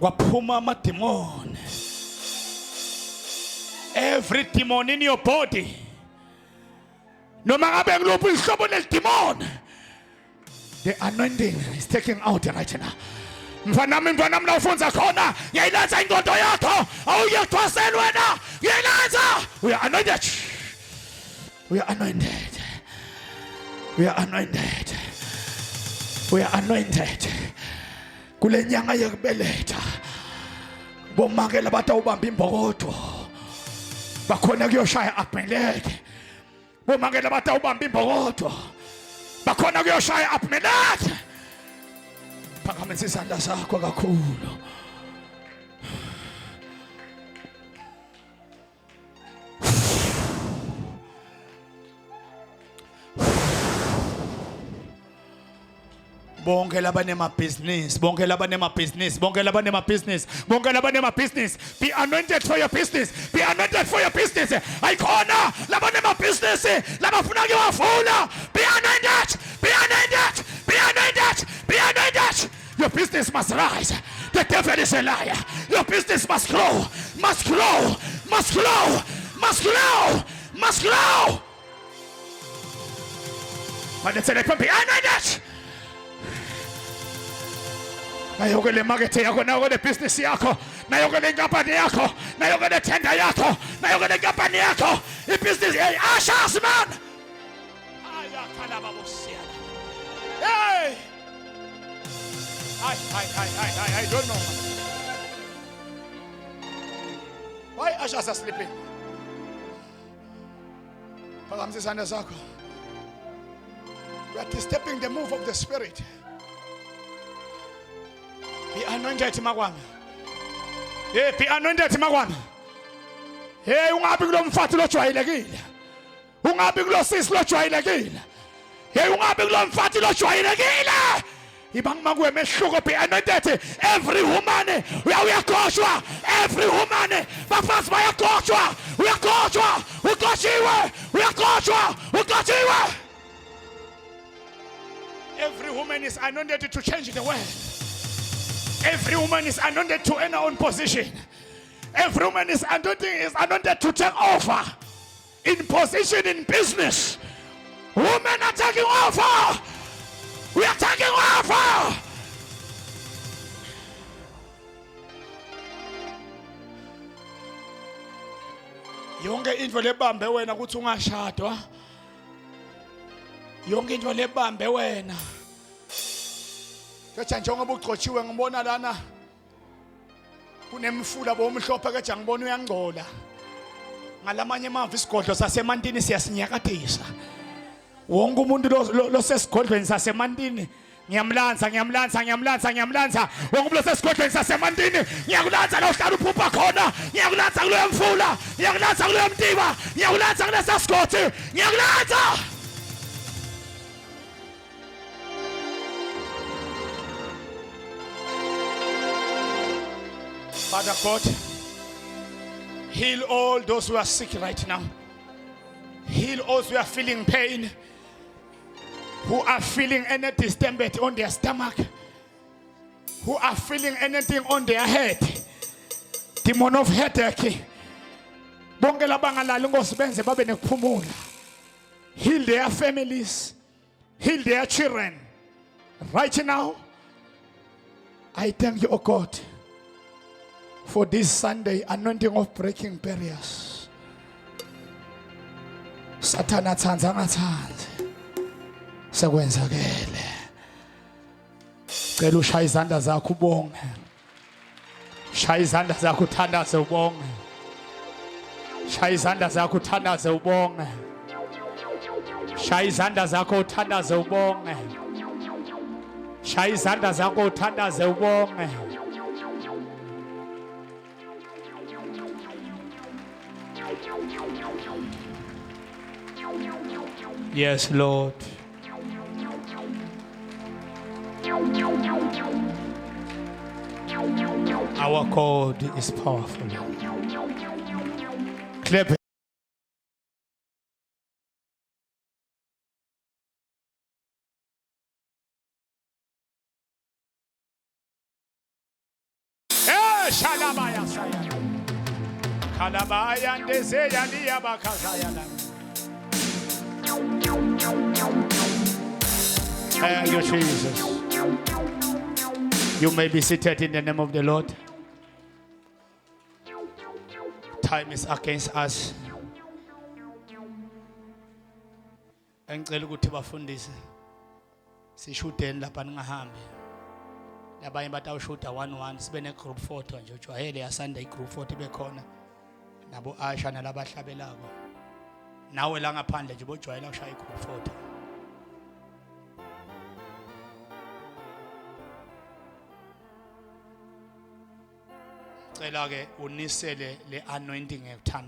Kwaphuma amademon. Every demon in your body. Noma ngabe ngiluphi ihlobo leldemon. The anointing is taking out right now. Mfana nami la ufunza khona yayiletha indodo yakho awuyethwaseni wena yayiletha. We are anointed. We are anointed. We are anointed. We are anointed. Kule nyanga yokubeletha bomangela batawubamba imbokodo bakhona kuyoshaya ameleke. Bomangela batawubamba imbokodo bakhona kuyoshaya ameleke. Phakamisa isandla sakho kakhulu. Bonke labanema business, bonke labanema business, bonke labanema business, bonke labanema business. Be anointed for your business. Be anointed for your business. Aykhona labanema business, labafuna kuyafuna. Be anointed. Be anointed. Be anointed. Be anointed. Your business must rise. The devil is a liar. Your business must grow. Must grow. Must grow. Must grow. Must grow. But it's a be anointed. Nayoke le market yako, nayoke le business yako, nayoke le company yako, nayoke le tender yako, nayoke le company yako. The business, Asha's man. Hey! I don't know. Why Asha's are sleeping? We are disturbing the move of the spirit. Be anointed magwami. Hey, be anointed magwami. Hey, ungabi kulo mfathi lojwayelekile. Ungabi kulo sisi lojwayelekile. Hey, ungabi kulo mfathi lojwayelekile. Ibang magwe mehluko be anointed. Every woman uyakoshwa. Every woman bafasi bayakoshwa. Uyakoshwa. Ukoshiwe. Uyakoshwa. Ukoshiwe. Every woman is anointed to change the world. Every woman is anointed to enter on position. Every woman is anointed to take over in position in business. Women are taking over. We are taking over. Yonke into lebambe wena ukuthi ungashadwa. Yonke into lebambe wena. Kecha njengoba ugcotshiwe ngibona lana kunemfula bomhlophe kecha ngibona uyangcola. Ngalamanye amava isigodlo sasemantini siyasinyakadisa. Wonke umuntu losesigodlweni sasemantini ngiyamlanza. Wonke umuntu losesigodlweni sasemantini ngiyakulanza la uhlala uphupha khona. Ngiyakulanza kuleyo mfula, ngiyakulanza kuleyo mdiba, ngiyakulanza kulesa sigodi, ngiyakulanza. Father God, heal all those who are sick right now. Heal all who are feeling pain, who are feeling any discomfort on their stomach, who are feeling anything on their head. Demon of headache. Bonke labangalali ngosibenze babe nekuphumula. Heal their families. Heal their children. Right now, I thank you, oh God, for this Sunday anointing of breaking barriers. Satana thanza ngathanzi sekwenzakele. Cela ushaya izandla zakho ubonge. Shaya izandla zakho uthandaze ubonge. Shaya izandla zakho uthandaze ubonge. Shaya izandla zakho uthandaze ubonge. Shaya izandla zakho uthandaze ubonge. Yes, Lord. Our God is powerful. Clap. Shalabaya Saya. Kalabaya and Deseya Lia Bakazayana. Thank you, Jesus. You may be seated in the name of the Lord. Time is against us. Engicela ukuthi bafundise sishudeni lapha ningahambi. Labanye batawushuda 1-1 sibe ne group photo nje ujwayele ya Sunday group photo bekhona nabo Asha nalabahlabelako. Nawe la ngaphandle nje bojwayela ushaya group photo. Cela ke unisele le anointing ekuthanda.